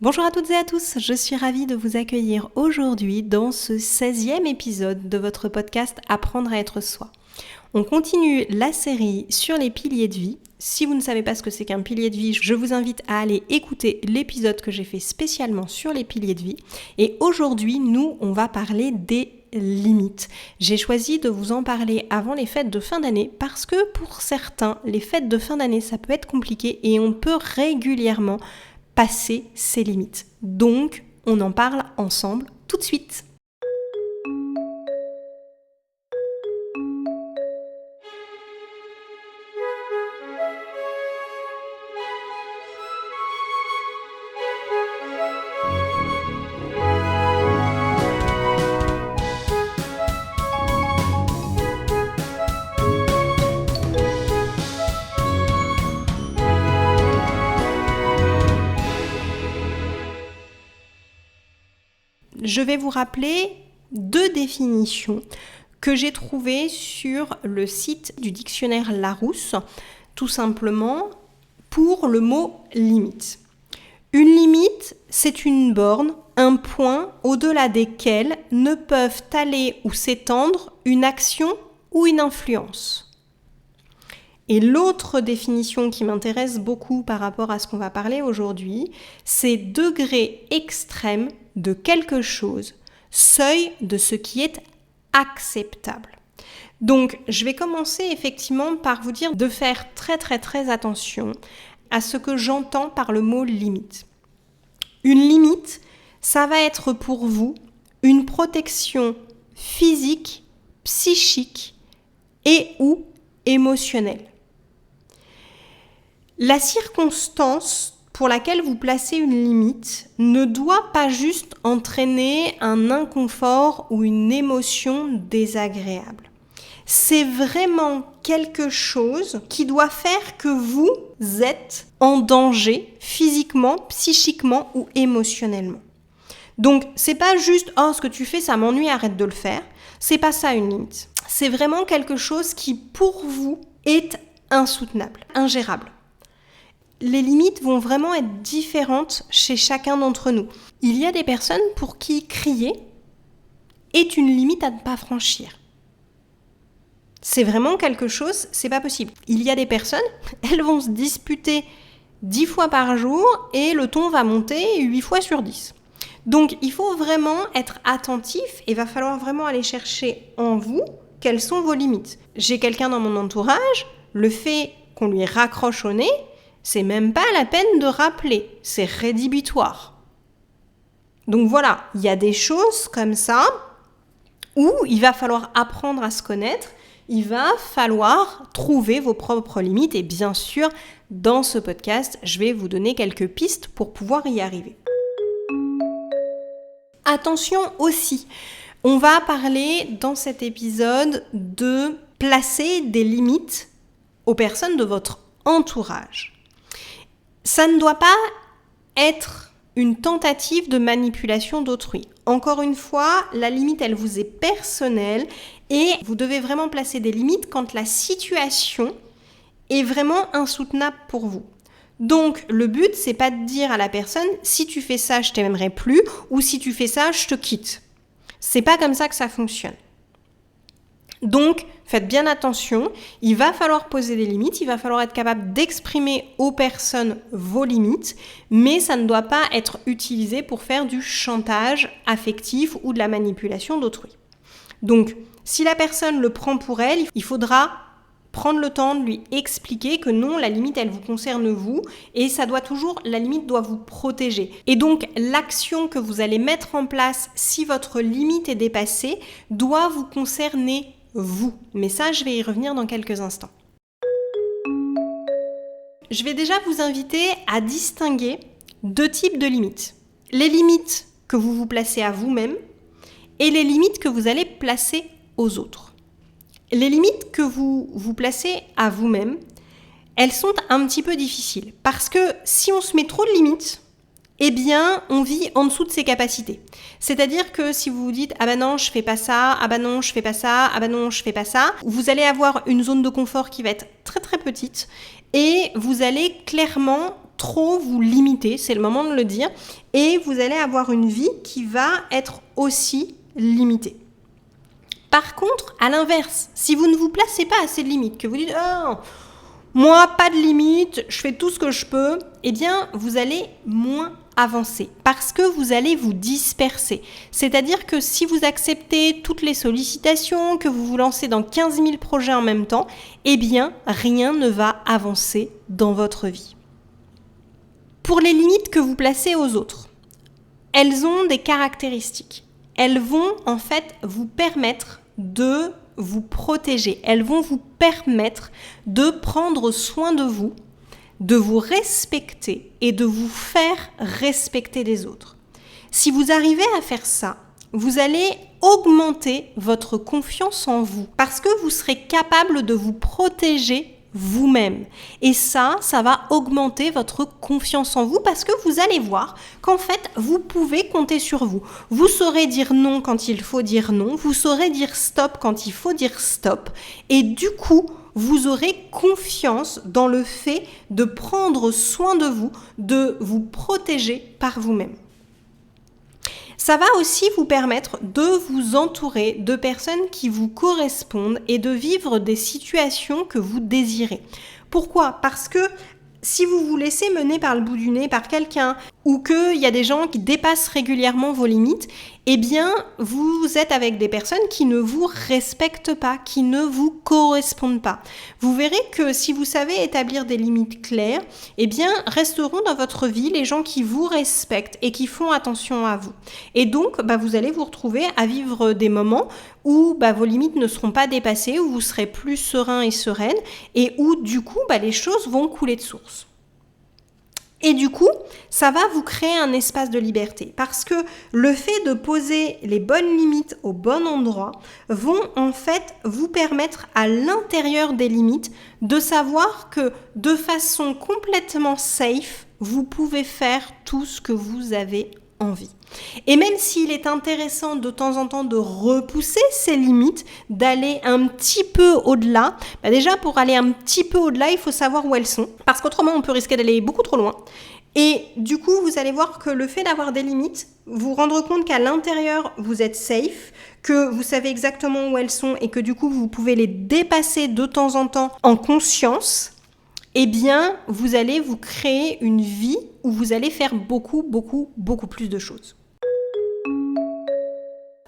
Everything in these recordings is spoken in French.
Bonjour à toutes et à tous, je suis ravie de vous accueillir aujourd'hui dans ce 16e épisode de votre podcast Apprendre à être soi. On continue la série sur les piliers de vie. Si vous ne savez pas ce que c'est qu'un pilier de vie, je vous invite à aller écouter l'épisode que j'ai fait spécialement sur les piliers de vie. Et aujourd'hui, on va parler des limites. J'ai choisi de vous en parler avant les fêtes de fin d'année parce que pour certains, les fêtes de fin d'année, ça peut être compliqué et on peut régulièrement passer ses limites. Donc, on en parle ensemble tout de suite. Je vais vous rappeler 2 définitions que j'ai trouvées sur le site du dictionnaire Larousse, tout simplement pour le mot limite. Une limite, c'est une borne, un point au-delà desquels ne peuvent aller ou s'étendre une action ou une influence. Et l'autre définition qui m'intéresse beaucoup par rapport à ce qu'on va parler aujourd'hui, c'est degré extrême de quelque chose, seuil de ce qui est acceptable. Donc, je vais commencer effectivement par vous dire de faire très attention à ce que j'entends par le mot limite. Une limite, ça va être pour vous une protection physique, psychique et ou émotionnelle. La circonstance pour laquelle vous placez une limite ne doit pas juste entraîner un inconfort ou une émotion désagréable. C'est vraiment quelque chose qui doit faire que vous êtes en danger physiquement, psychiquement ou émotionnellement. Donc, c'est pas juste « Oh, ce que tu fais, ça m'ennuie, arrête de le faire ». C'est pas ça une limite. C'est vraiment quelque chose qui, pour vous, est insoutenable, ingérable. Les limites vont vraiment être différentes chez chacun d'entre nous. Il y a des personnes pour qui crier est une limite à ne pas franchir. C'est vraiment quelque chose, c'est pas possible. Il y a des personnes, elles vont se disputer 10 fois par jour et le ton va monter 8 fois sur 10. Donc il faut vraiment être attentif et va falloir vraiment aller chercher en vous quelles sont vos limites. J'ai quelqu'un dans mon entourage, le fait qu'on lui raccroche au nez, c'est même pas la peine de rappeler, c'est rédhibitoire. Donc voilà, il y a des choses comme ça où il va falloir apprendre à se connaître, il va falloir trouver vos propres limites et bien sûr, dans ce podcast, je vais vous donner quelques pistes pour pouvoir y arriver. Attention aussi, on va parler dans cet épisode de placer des limites aux personnes de votre entourage. Ça ne doit pas être une tentative de manipulation d'autrui. Encore une fois, la limite, elle vous est personnelle et vous devez vraiment placer des limites quand la situation est vraiment insoutenable pour vous. Donc, le but, c'est pas de dire à la personne « si tu fais ça, je t'aimerai plus » ou « si tu fais ça, je te quitte ». C'est pas comme ça que ça fonctionne. Donc, faites bien attention, il va falloir poser des limites, il va falloir être capable d'exprimer aux personnes vos limites, mais ça ne doit pas être utilisé pour faire du chantage affectif ou de la manipulation d'autrui. Donc, si la personne le prend pour elle, il faudra prendre le temps de lui expliquer que non, la limite, elle vous concerne vous et la limite doit vous protéger. Et donc, l'action que vous allez mettre en place si votre limite est dépassée doit vous concerner vous. Mais ça, je vais y revenir dans quelques instants. Je vais déjà vous inviter à distinguer 2 types de limites. Les limites que vous vous placez à vous-même et les limites que vous allez placer aux autres. Les limites que vous vous placez à vous-même, elles sont un petit peu difficiles parce que si on se met trop de limites, eh bien, on vit en dessous de ses capacités. C'est-à-dire que si vous vous dites « Ah ben non, je fais pas ça, ah ben non, je fais pas ça, ah ben non, je fais pas ça », vous allez avoir une zone de confort qui va être très petite et vous allez clairement trop vous limiter, c'est le moment de le dire, et vous allez avoir une vie qui va être aussi limitée. Par contre, à l'inverse, si vous ne vous placez pas assez de limites, que vous dites « Oh, moi, pas de limite, je fais tout ce que je peux », eh bien, vous allez moins avancer parce que vous allez vous disperser. C'est-à-dire que si vous acceptez toutes les sollicitations, que vous vous lancez dans 15 000 projets en même temps, eh bien, rien ne va avancer dans votre vie. Pour les limites que vous placez aux autres, elles ont des caractéristiques. Elles vont en fait vous permettre de vous protéger. Elles vont vous permettre de prendre soin de vous respecter et de vous faire respecter les autres. Si vous arrivez à faire ça, vous allez augmenter votre confiance en vous parce que vous serez capable de vous protéger vous-même. Et ça va augmenter votre confiance en vous parce que vous allez voir qu'en fait, vous pouvez compter sur vous. Vous saurez dire non quand il faut dire non, vous saurez dire stop quand il faut dire stop. Et du coup, vous aurez confiance dans le fait de prendre soin de vous protéger par vous-même. Ça va aussi vous permettre de vous entourer de personnes qui vous correspondent et de vivre des situations que vous désirez. Pourquoi ? Parce que si vous vous laissez mener par le bout du nez par quelqu'un ou qu'il y a des gens qui dépassent régulièrement vos limites, eh bien, vous êtes avec des personnes qui ne vous respectent pas, qui ne vous correspondent pas. Vous verrez que si vous savez établir des limites claires, eh bien, resteront dans votre vie les gens qui vous respectent et qui font attention à vous. Et donc, vous allez vous retrouver à vivre des moments où vos limites ne seront pas dépassées, où vous serez plus serein et sereine et où, du coup, les choses vont couler de source. Et du coup, ça va vous créer un espace de liberté parce que le fait de poser les bonnes limites au bon endroit vont en fait vous permettre à l'intérieur des limites de savoir que de façon complètement safe, vous pouvez faire tout ce que vous avez envie. Et même s'il est intéressant de temps en temps de repousser ces limites, d'aller un petit peu au-delà, déjà pour aller un petit peu au-delà, il faut savoir où elles sont, parce qu'autrement on peut risquer d'aller beaucoup trop loin. Et du coup, vous allez voir que le fait d'avoir des limites, vous rendre compte qu'à l'intérieur, vous êtes safe, que vous savez exactement où elles sont et que du coup, vous pouvez les dépasser de temps en temps en conscience, eh bien, vous allez vous créer une vie où vous allez faire beaucoup plus de choses.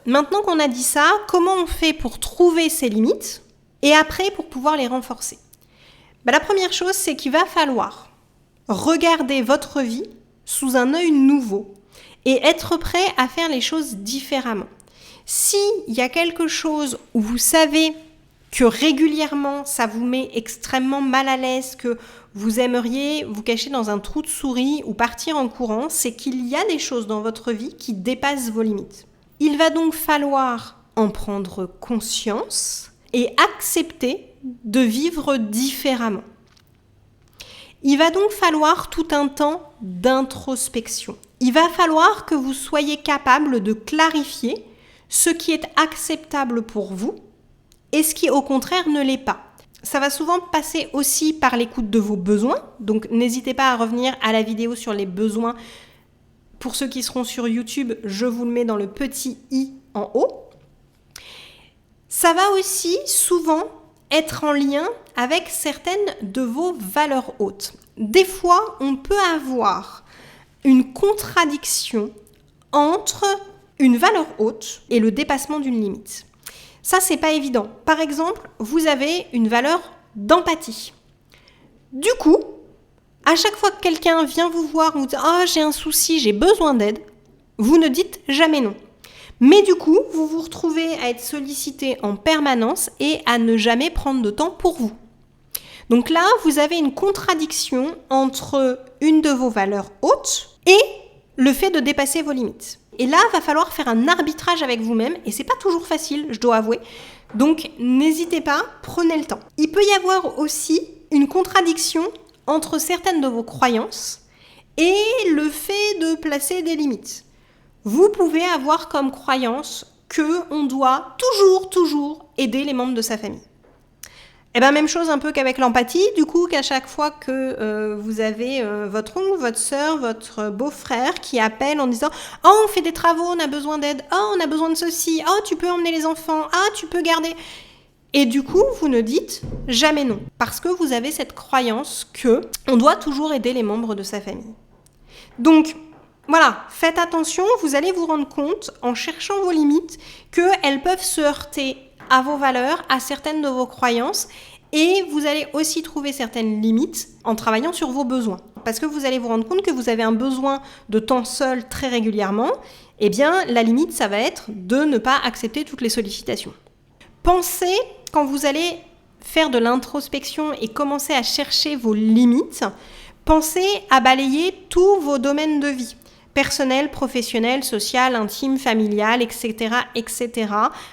Maintenant qu'on a dit ça, comment on fait pour trouver ces limites et après pour pouvoir les renforcer ? La première chose, c'est qu'il va falloir regarder votre vie sous un œil nouveau et être prêt à faire les choses différemment. S'il y a quelque chose où vous savez que régulièrement ça vous met extrêmement mal à l'aise, que vous aimeriez vous cacher dans un trou de souris ou partir en courant, c'est qu'il y a des choses dans votre vie qui dépassent vos limites. Il va donc falloir en prendre conscience et accepter de vivre différemment. Il va donc falloir tout un temps d'introspection. Il va falloir que vous soyez capable de clarifier ce qui est acceptable pour vous et ce qui au contraire ne l'est pas. Ça va souvent passer aussi par l'écoute de vos besoins, donc n'hésitez pas à revenir à la vidéo sur les besoins. Pour ceux qui seront sur YouTube, je vous le mets dans le petit i en haut. Ça va aussi souvent être en lien avec certaines de vos valeurs hautes. Des fois, on peut avoir une contradiction entre une valeur haute et le dépassement d'une limite. Ça, c'est pas évident. Par exemple, vous avez une valeur d'empathie. Du coup, à chaque fois que quelqu'un vient vous voir, vous dit « Ah, j'ai un souci, j'ai besoin d'aide », vous ne dites jamais non. Mais du coup, vous vous retrouvez à être sollicité en permanence et à ne jamais prendre de temps pour vous. Donc là, vous avez une contradiction entre une de vos valeurs hautes et le fait de dépasser vos limites. Et là, il va falloir faire un arbitrage avec vous-même et c'est pas toujours facile, je dois avouer. Donc, n'hésitez pas, prenez le temps. Il peut y avoir aussi une contradiction entre certaines de vos croyances et le fait de placer des limites. Vous pouvez avoir comme croyance qu'on doit toujours aider les membres de sa famille. Et bien même chose un peu qu'avec l'empathie, du coup qu'à chaque fois que vous avez votre oncle, votre sœur, votre beau-frère qui appelle en disant « Oh, on fait des travaux, on a besoin d'aide, oh, on a besoin de ceci, oh, tu peux emmener les enfants, ah, tu peux garder... » Et du coup, vous ne dites jamais non, parce que vous avez cette croyance que on doit toujours aider les membres de sa famille. Donc, voilà, faites attention, vous allez vous rendre compte, en cherchant vos limites, qu'elles peuvent se heurter à vos valeurs, à certaines de vos croyances, et vous allez aussi trouver certaines limites en travaillant sur vos besoins. Parce que vous allez vous rendre compte que vous avez un besoin de temps seul très régulièrement, eh bien, la limite, ça va être de ne pas accepter toutes les sollicitations. Pensez, quand vous allez faire de l'introspection et commencer à chercher vos limites, pensez à balayer tous vos domaines de vie. Personnel, professionnel, social, intime, familial, etc., etc.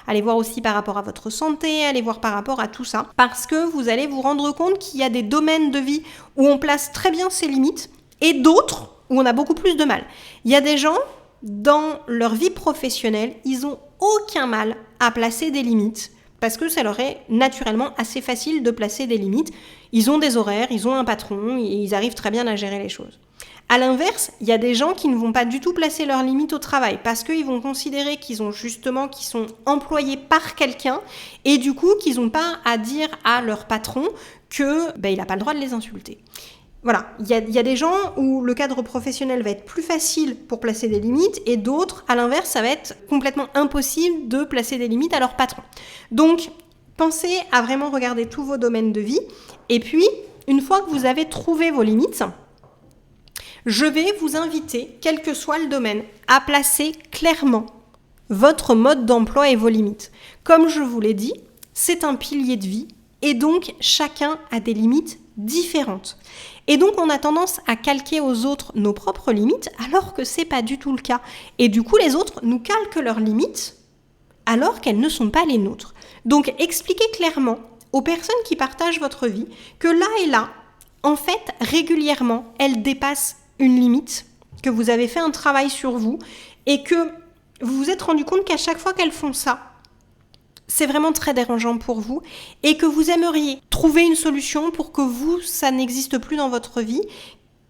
Allez voir aussi par rapport à votre santé, allez voir par rapport à tout ça. Parce que vous allez vous rendre compte qu'il y a des domaines de vie où on place très bien ses limites et d'autres où on a beaucoup plus de mal. Il y a des gens, dans leur vie professionnelle, ils n'ont aucun mal à placer des limites parce que ça leur est naturellement assez facile de placer des limites. Ils ont des horaires, ils ont un patron, ils arrivent très bien à gérer les choses. À l'inverse, il y a des gens qui ne vont pas du tout placer leurs limites au travail parce qu'ils vont considérer qu'ils sont employés par quelqu'un et du coup qu'ils n'ont pas à dire à leur patron que il n'a pas le droit de les insulter. Voilà, il y a des gens où le cadre professionnel va être plus facile pour placer des limites et d'autres, à l'inverse, ça va être complètement impossible de placer des limites à leur patron. Donc, pensez à vraiment regarder tous vos domaines de vie et puis, une fois que vous avez trouvé vos limites, je vais vous inviter, quel que soit le domaine, à placer clairement votre mode d'emploi et vos limites. Comme je vous l'ai dit, c'est un pilier de vie et donc chacun a des limites différentes. Et donc on a tendance à calquer aux autres nos propres limites alors que c'est pas du tout le cas. Et du coup les autres nous calquent leurs limites alors qu'elles ne sont pas les nôtres. Donc expliquez clairement aux personnes qui partagent votre vie que là et là, en fait, régulièrement, elles dépassent une limite, que vous avez fait un travail sur vous et que vous vous êtes rendu compte qu'à chaque fois qu'elles font ça, c'est vraiment très dérangeant pour vous et que vous aimeriez trouver une solution pour que vous, ça n'existe plus dans votre vie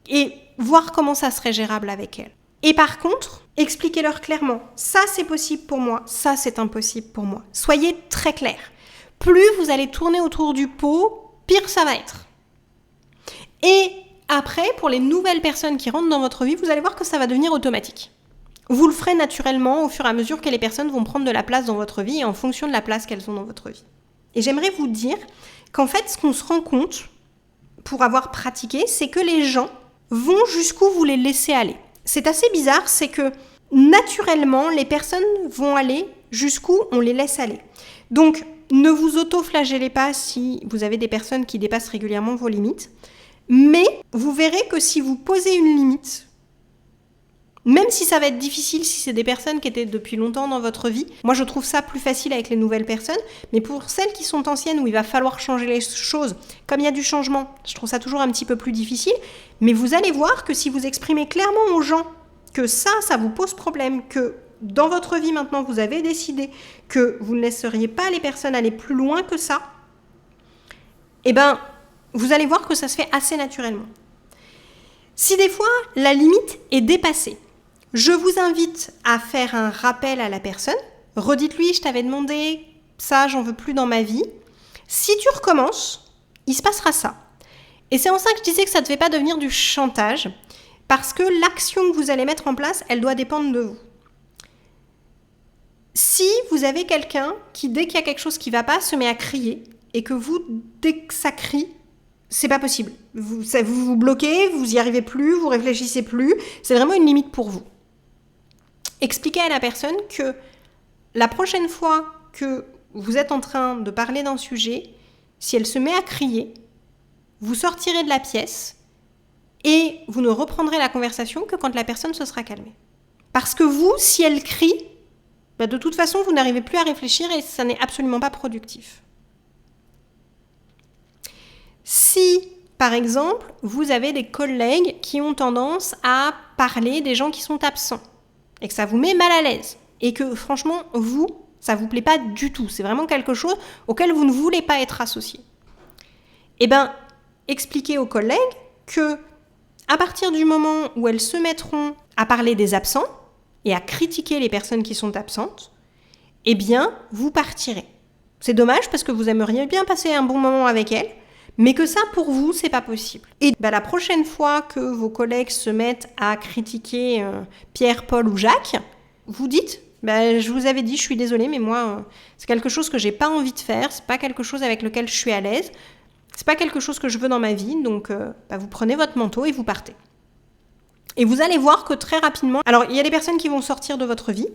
et voir comment ça serait gérable avec elles. Et par contre, expliquez-leur clairement, ça c'est possible pour moi, ça c'est impossible pour moi. Soyez très clairs. Plus vous allez tourner autour du pot, pire ça va être. Et après, pour les nouvelles personnes qui rentrent dans votre vie, vous allez voir que ça va devenir automatique. Vous le ferez naturellement au fur et à mesure que les personnes vont prendre de la place dans votre vie et en fonction de la place qu'elles ont dans votre vie. Et j'aimerais vous dire qu'en fait, ce qu'on se rend compte, pour avoir pratiqué, c'est que les gens vont jusqu'où vous les laissez aller. C'est assez bizarre, c'est que naturellement, les personnes vont aller jusqu'où on les laisse aller. Donc, ne vous auto-flagellez pas si vous avez des personnes qui dépassent régulièrement vos limites, mais vous verrez que si vous posez une limite, même si ça va être difficile, si c'est des personnes qui étaient depuis longtemps dans votre vie, moi je trouve ça plus facile avec les nouvelles personnes, mais pour celles qui sont anciennes où il va falloir changer les choses, comme il y a du changement, je trouve ça toujours un petit peu plus difficile, mais vous allez voir que si vous exprimez clairement aux gens que ça vous pose problème, que dans votre vie maintenant vous avez décidé que vous ne laisseriez pas les personnes aller plus loin que ça, eh ben vous allez voir que ça se fait assez naturellement. Si des fois la limite est dépassée, je vous invite à faire un rappel à la personne. Redites-lui, je t'avais demandé ça, j'en veux plus dans ma vie. Si tu recommences, il se passera ça. Et c'est en ça que je disais que ça ne devait pas devenir du chantage, parce que l'action que vous allez mettre en place, elle doit dépendre de vous. Si vous avez quelqu'un qui, dès qu'il y a quelque chose qui ne va pas, se met à crier, et que vous, dès que ça crie, c'est pas possible. Vous vous bloquez, vous n'y arrivez plus, vous réfléchissez plus. C'est vraiment une limite pour vous. Expliquez à la personne que la prochaine fois que vous êtes en train de parler d'un sujet, si elle se met à crier, vous sortirez de la pièce et vous ne reprendrez la conversation que quand la personne se sera calmée. Parce que vous, si elle crie, de toute façon, vous n'arrivez plus à réfléchir et ça n'est absolument pas productif. Si, par exemple, vous avez des collègues qui ont tendance à parler des gens qui sont absents et que ça vous met mal à l'aise et que franchement, ça ne vous plaît pas du tout, c'est vraiment quelque chose auquel vous ne voulez pas être associé, expliquez aux collègues que à partir du moment où elles se mettront à parler des absents et à critiquer les personnes qui sont absentes, vous partirez. C'est dommage parce que vous aimeriez bien passer un bon moment avec elles, mais que ça, pour vous, c'est pas possible. Et la prochaine fois que vos collègues se mettent à critiquer Pierre, Paul ou Jacques, vous dites, je vous avais dit, je suis désolée, mais moi, c'est quelque chose que j'ai pas envie de faire, c'est pas quelque chose avec lequel je suis à l'aise, c'est pas quelque chose que je veux dans ma vie, donc vous prenez votre manteau et vous partez. Et vous allez voir que très rapidement, alors il y a des personnes qui vont sortir de votre vie,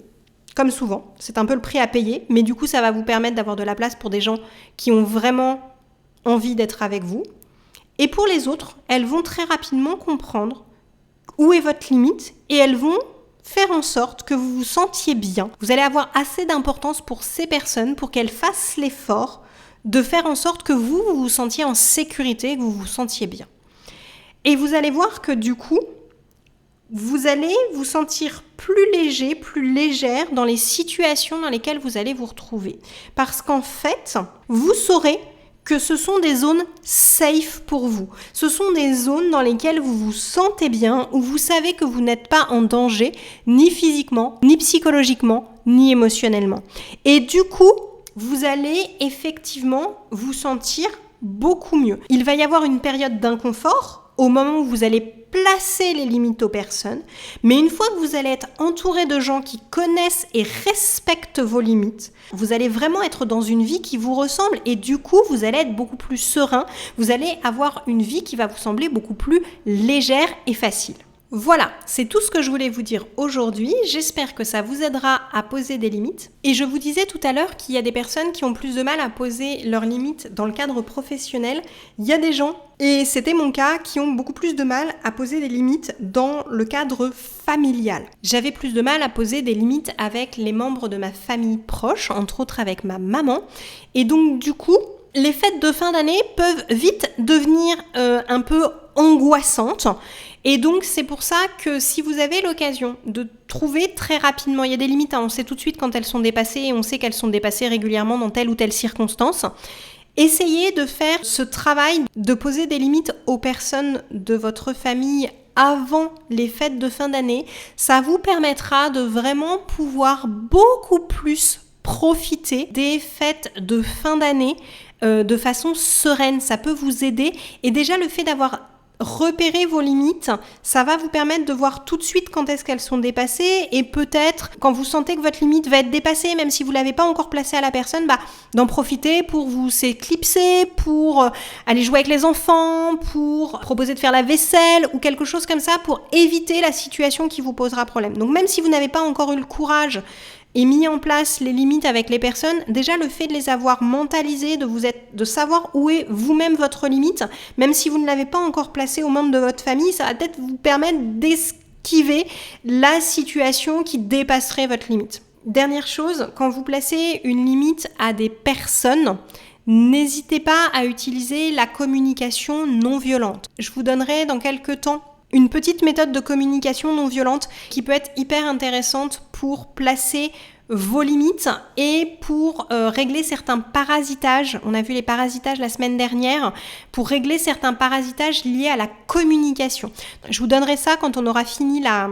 comme souvent, c'est un peu le prix à payer, mais du coup ça va vous permettre d'avoir de la place pour des gens qui ont vraiment envie d'être avec vous. Et pour les autres, elles vont très rapidement comprendre où est votre limite et elles vont faire en sorte que vous vous sentiez bien. Vous allez avoir assez d'importance pour ces personnes pour qu'elles fassent l'effort de faire en sorte que vous vous sentiez en sécurité, que vous vous sentiez bien. Et vous allez voir que du coup, vous allez vous sentir plus léger, plus légère dans les situations dans lesquelles vous allez vous retrouver. Parce qu'en fait, vous saurez que ce sont des zones safe pour vous. Ce sont des zones dans lesquelles vous vous sentez bien, où vous savez que vous n'êtes pas en danger, ni physiquement, ni psychologiquement, ni émotionnellement. Et du coup, vous allez effectivement vous sentir beaucoup mieux. Il va y avoir une période d'inconfort au moment où vous allez placer les limites aux personnes, mais une fois que vous allez être entouré de gens qui connaissent et respectent vos limites, vous allez vraiment être dans une vie qui vous ressemble et du coup, vous allez être beaucoup plus serein, vous allez avoir une vie qui va vous sembler beaucoup plus légère et facile. Voilà, c'est tout ce que je voulais vous dire aujourd'hui. J'espère que ça vous aidera à poser des limites. Et je vous disais tout à l'heure qu'il y a des personnes qui ont plus de mal à poser leurs limites dans le cadre professionnel. Il y a des gens, et c'était mon cas, qui ont beaucoup plus de mal à poser des limites dans le cadre familial. J'avais plus de mal à poser des limites avec les membres de ma famille proche, entre autres avec ma maman. Et donc du coup, les fêtes de fin d'année peuvent vite devenir un peu angoissantes. Et donc, c'est pour ça que si vous avez l'occasion de trouver très rapidement, il y a des limites, on sait tout de suite quand elles sont dépassées et on sait qu'elles sont dépassées régulièrement dans telle ou telle circonstance. Essayez de faire ce travail de poser des limites aux personnes de votre famille avant les fêtes de fin d'année. Ça vous permettra de vraiment pouvoir beaucoup plus profiter des fêtes de fin d'année de façon sereine. Ça peut vous aider. Et déjà, le fait d'avoir repérez vos limites, ça va vous permettre de voir tout de suite quand est-ce qu'elles sont dépassées et peut-être quand vous sentez que votre limite va être dépassée, même si vous ne l'avez pas encore placée à la personne, d'en profiter pour vous éclipser, pour aller jouer avec les enfants, pour proposer de faire la vaisselle ou quelque chose comme ça pour éviter la situation qui vous posera problème. Donc même si vous n'avez pas encore eu le courage et mis en place les limites avec les personnes, déjà le fait de les avoir mentalisées, de savoir où est vous-même votre limite, même si vous ne l'avez pas encore placée aux membres de votre famille, ça va peut-être vous permettre d'esquiver la situation qui dépasserait votre limite. Dernière chose, quand vous placez une limite à des personnes, n'hésitez pas à utiliser la communication non violente. Je vous donnerai dans quelques temps une petite méthode de communication non violente qui peut être hyper intéressante pour placer vos limites et pour régler certains parasitages. On a vu les parasitages la semaine dernière, pour régler certains parasitages liés à la communication. Je vous donnerai ça quand on aura fini la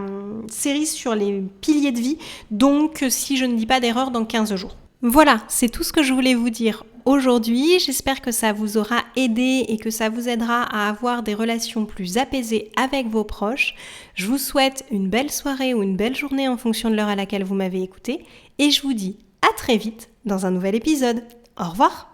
série sur les piliers de vie, donc si je ne dis pas d'erreur dans 15 jours. Voilà, c'est tout ce que je voulais vous dire aujourd'hui. J'espère que ça vous aura aidé et que ça vous aidera à avoir des relations plus apaisées avec vos proches. Je vous souhaite une belle soirée ou une belle journée en fonction de l'heure à laquelle vous m'avez écouté et je vous dis à très vite dans un nouvel épisode. Au revoir!